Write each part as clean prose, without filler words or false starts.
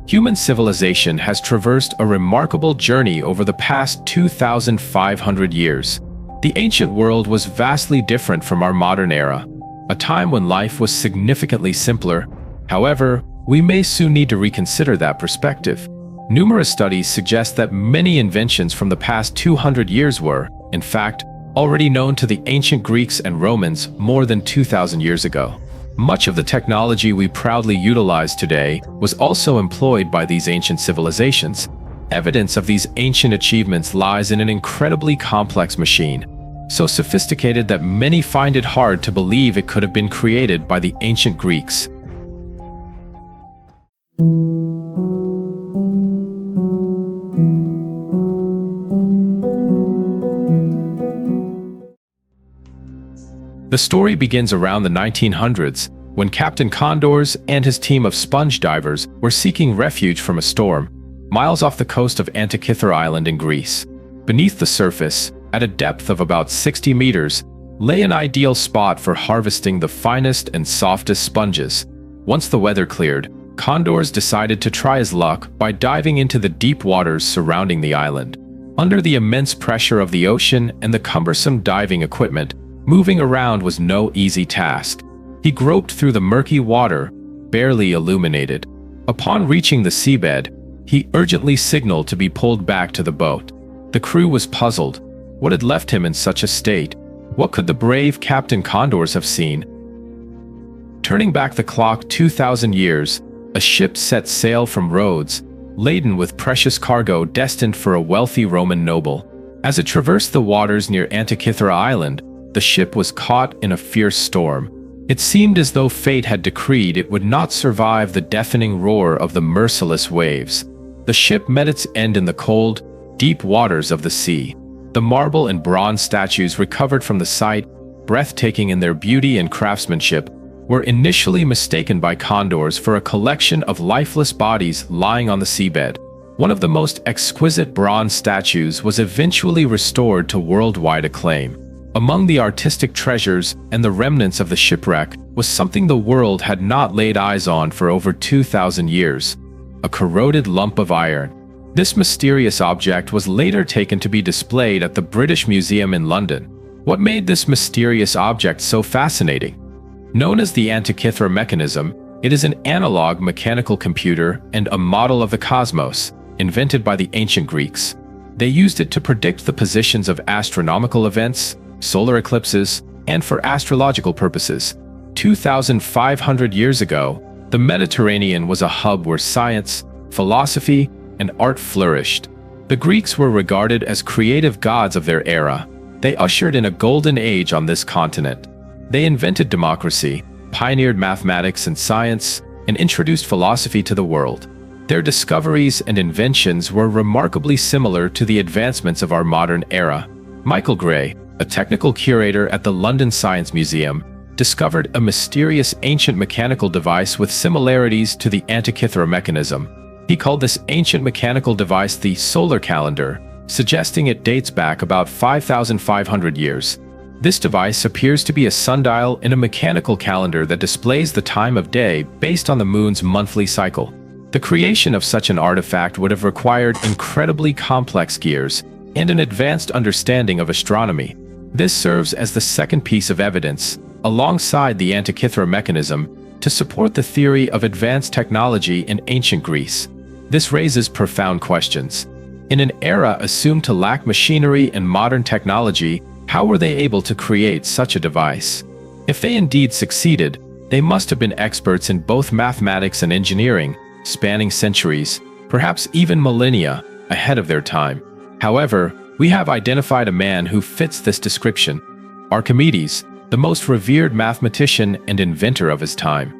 Human civilization has traversed a remarkable journey over the past 2,500 years. The ancient world was vastly different from our modern era, a time when life was significantly simpler. However, we may soon need to reconsider that perspective. Numerous studies suggest that many inventions from the past 200 years were, in fact, already known to the ancient Greeks and Romans more than 2,000 years ago. Much of the technology we proudly utilize today was also employed by these ancient civilizations. Evidence of these ancient achievements lies in an incredibly complex machine, so sophisticated that many find it hard to believe it could have been created by the ancient Greeks. The story begins around the 1900s, when Captain Condors and his team of sponge divers were seeking refuge from a storm, miles off the coast of Antikythera Island in Greece. Beneath the surface, at a depth of about 60 meters, lay an ideal spot for harvesting the finest and softest sponges. Once the weather cleared, Condors decided to try his luck by diving into the deep waters surrounding the island. Under the immense pressure of the ocean and the cumbersome diving equipment, moving around was no easy task. He groped through the murky water, barely illuminated. Upon reaching the seabed, he urgently signaled to be pulled back to the boat. The crew was puzzled. What had left him in such a state? What could the brave Captain Condors have seen? Turning back the clock 2,000 years, a ship set sail from Rhodes, laden with precious cargo destined for a wealthy Roman noble. As it traversed the waters near Antikythera Island, the ship was caught in a fierce storm. It seemed as though fate had decreed it would not survive the deafening roar of the merciless waves. The ship met its end in the cold, deep waters of the sea. The marble and bronze statues recovered from the site, breathtaking in their beauty and craftsmanship, were initially mistaken by Condors for a collection of lifeless bodies lying on the seabed. One of the most exquisite bronze statues was eventually restored to worldwide acclaim. Among the artistic treasures and the remnants of the shipwreck was something the world had not laid eyes on for over 2,000 years: a corroded lump of iron. This mysterious object was later taken to be displayed at the British Museum in London. What made this mysterious object so fascinating? Known as the Antikythera mechanism, it is an analog mechanical computer and a model of the cosmos, invented by the ancient Greeks. They used it to predict the positions of astronomical events, solar eclipses, and for astrological purposes. 2,500 years ago, the Mediterranean was a hub where science, philosophy, and art flourished. The Greeks were regarded as creative gods of their era. They ushered in a golden age on this continent. They invented democracy, pioneered mathematics and science, and introduced philosophy to the world. Their discoveries and inventions were remarkably similar to the advancements of our modern era. Michael Gray, a technical curator at the London Science Museum, discovered a mysterious ancient mechanical device with similarities to the Antikythera mechanism. He called this ancient mechanical device the solar calendar, suggesting it dates back about 5,500 years. This device appears to be a sundial in a mechanical calendar that displays the time of day based on the moon's monthly cycle. The creation of such an artifact would have required incredibly complex gears and an advanced understanding of astronomy. This serves as the second piece of evidence, alongside the Antikythera mechanism, to support the theory of advanced technology in ancient Greece. This raises profound questions. In an era assumed to lack machinery and modern technology, how were they able to create such a device? If they indeed succeeded, they must have been experts in both mathematics and engineering, spanning centuries, perhaps even millennia, ahead of their time. However, we have identified a man who fits this description: Archimedes, the most revered mathematician and inventor of his time.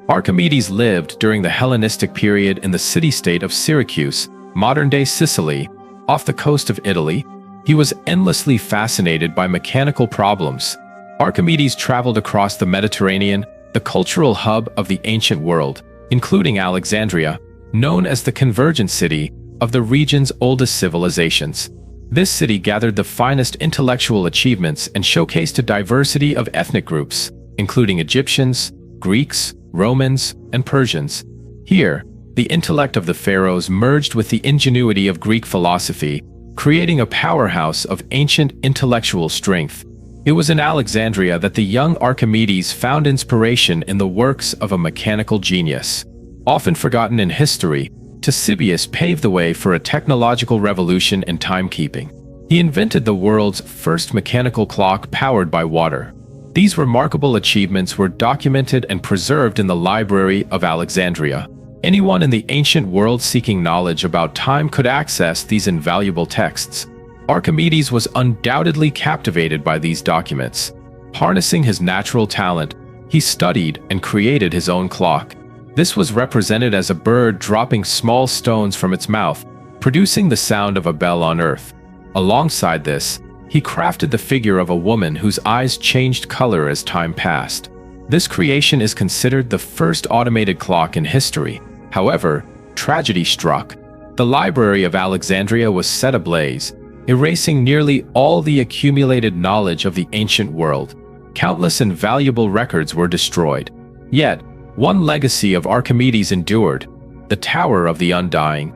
Archimedes lived during the Hellenistic period in the city-state of Syracuse, modern-day Sicily, off the coast of Italy. He was endlessly fascinated by mechanical problems. Archimedes traveled across the Mediterranean, the cultural hub of the ancient world, including Alexandria, known as the convergent city of the region's oldest civilizations. This city gathered the finest intellectual achievements and showcased a diversity of ethnic groups, including Egyptians, Greeks, Romans, and Persians. Here, the intellect of the pharaohs merged with the ingenuity of Greek philosophy, creating a powerhouse of ancient intellectual strength. It was in Alexandria that the young Archimedes found inspiration in the works of a mechanical genius. Often forgotten in history, Ctesibius paved the way for a technological revolution in timekeeping. He invented the world's first mechanical clock powered by water. These remarkable achievements were documented and preserved in the Library of Alexandria. Anyone in the ancient world seeking knowledge about time could access these invaluable texts. Archimedes was undoubtedly captivated by these documents. Harnessing his natural talent, he studied and created his own clock. This was represented as a bird dropping small stones from its mouth, producing the sound of a bell on earth. Alongside this, he crafted the figure of a woman whose eyes changed color as time passed. This creation is considered the first automated clock in history. However, tragedy struck. The Library of Alexandria was set ablaze, erasing nearly all the accumulated knowledge of the ancient world. Countless invaluable records were destroyed. Yet, one legacy of Archimedes endured: the Tower of the Undying.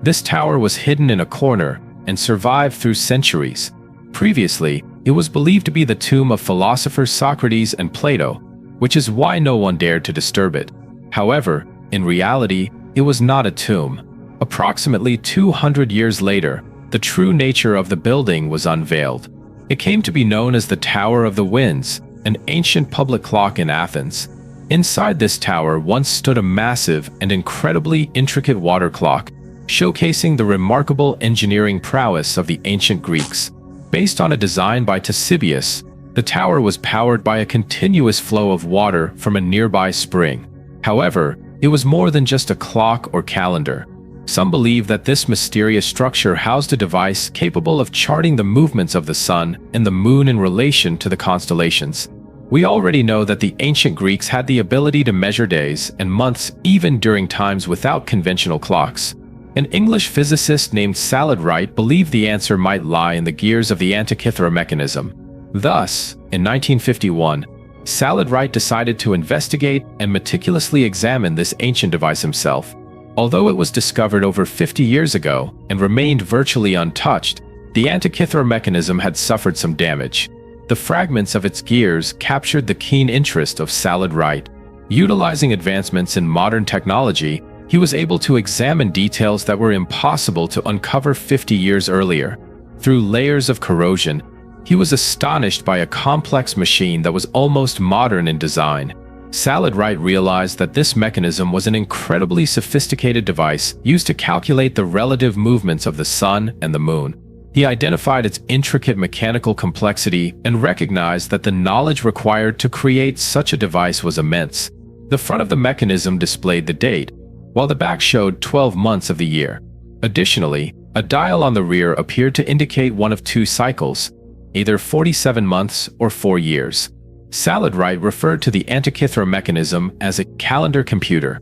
This tower was hidden in a corner and survived through centuries. Previously, it was believed to be the tomb of philosophers Socrates and Plato, which is why no one dared to disturb it. However, in reality, it was not a tomb. Approximately 200 years later, the true nature of the building was unveiled. It came to be known as the Tower of the Winds, an ancient public clock in Athens. Inside this tower once stood a massive and incredibly intricate water clock, showcasing the remarkable engineering prowess of the ancient Greeks. Based on a design by Ctesibius, the tower was powered by a continuous flow of water from a nearby spring. However, it was more than just a clock or calendar. Some believe that this mysterious structure housed a device capable of charting the movements of the sun and the moon in relation to the constellations. We already know that the ancient Greeks had the ability to measure days and months even during times without conventional clocks. An English physicist named Salad Wright believed the answer might lie in the gears of the Antikythera mechanism. Thus, in 1951, Salad Wright decided to investigate and meticulously examine this ancient device himself. Although it was discovered over 50 years ago and remained virtually untouched, the Antikythera mechanism had suffered some damage. The fragments of its gears captured the keen interest of Salad Wright. Utilizing advancements in modern technology, he was able to examine details that were impossible to uncover 50 years earlier. Through layers of corrosion, he was astonished by a complex machine that was almost modern in design. Salad Wright realized that this mechanism was an incredibly sophisticated device used to calculate the relative movements of the sun and the moon. He identified its intricate mechanical complexity and recognized that the knowledge required to create such a device was immense. The front of the mechanism displayed the date, while the back showed 12 months of the year. Additionally, a dial on the rear appeared to indicate one of two cycles, either 47 months or 4 years. Salad Wright referred to the Antikythera mechanism as a calendar computer.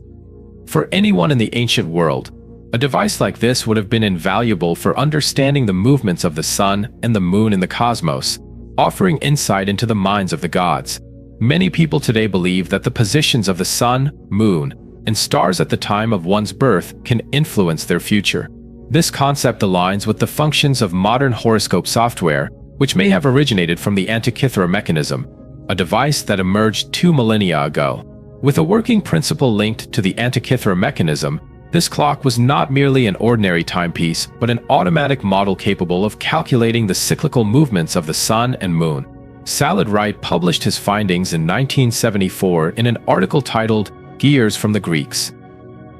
For anyone in the ancient world, a device like this would have been invaluable for understanding the movements of the sun and the moon in the cosmos, offering insight into the minds of the gods. Many people today believe that the positions of the sun, moon, and stars at the time of one's birth can influence their future. This concept aligns with the functions of modern horoscope software, which may have originated from the Antikythera mechanism, a device that emerged 2 millennia ago. With a working principle linked to the Antikythera mechanism, this clock was not merely an ordinary timepiece, but an automatic model capable of calculating the cyclical movements of the sun and moon. Salad Wright published his findings in 1974 in an article titled Gears from the Greeks.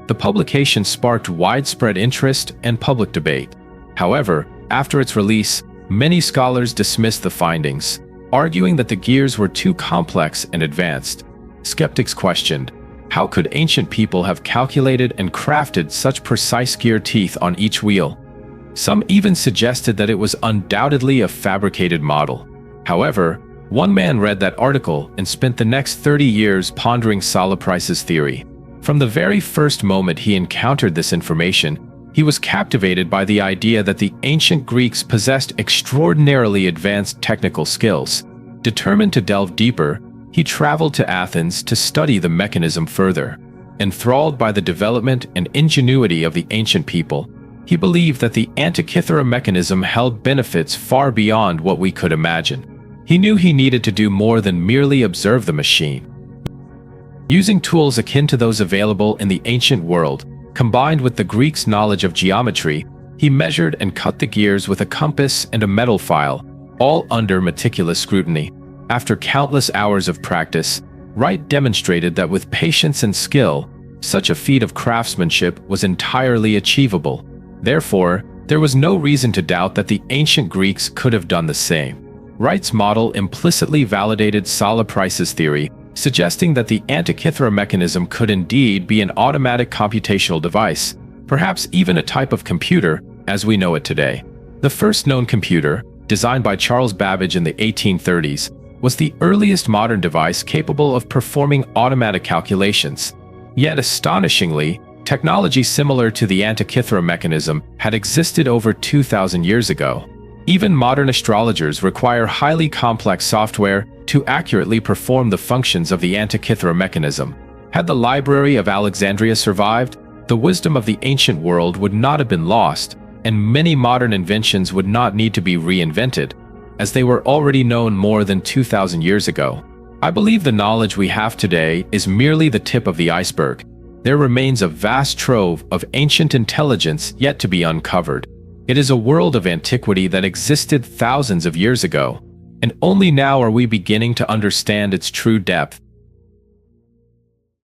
The publication sparked widespread interest and public debate. However, after its release, many scholars dismissed the findings, arguing that the gears were too complex and advanced. Skeptics questioned, how could ancient people have calculated and crafted such precise gear teeth on each wheel? Some even suggested that it was undoubtedly a fabricated model. However, one man read that article and spent the next 30 years pondering Salaprice's theory. From the very first moment he encountered this information, he was captivated by the idea that the ancient Greeks possessed extraordinarily advanced technical skills. Determined to delve deeper, he traveled to Athens to study the mechanism further. Enthralled by the development and ingenuity of the ancient people, he believed that the Antikythera mechanism held benefits far beyond what we could imagine. He knew he needed to do more than merely observe the machine. Using tools akin to those available in the ancient world, combined with the Greeks' knowledge of geometry, he measured and cut the gears with a compass and a metal file, all under meticulous scrutiny. After countless hours of practice, Wright demonstrated that with patience and skill, such a feat of craftsmanship was entirely achievable. Therefore, there was no reason to doubt that the ancient Greeks could have done the same. Wright's model implicitly validated Sala-Price's theory, suggesting that the Antikythera mechanism could indeed be an automatic computational device, perhaps even a type of computer as we know it today. The first known computer, designed by Charles Babbage in the 1830s, was the earliest modern device capable of performing automatic calculations. Yet astonishingly, technology similar to the Antikythera mechanism had existed over 2,000 years ago. Even modern astrologers require highly complex software to accurately perform the functions of the Antikythera mechanism. Had the Library of Alexandria survived, the wisdom of the ancient world would not have been lost, and many modern inventions would not need to be reinvented, as they were already known more than 2,000 years ago. I believe the knowledge we have today is merely the tip of the iceberg. There remains a vast trove of ancient intelligence yet to be uncovered. It is a world of antiquity that existed thousands of years ago, and only now are we beginning to understand its true depth.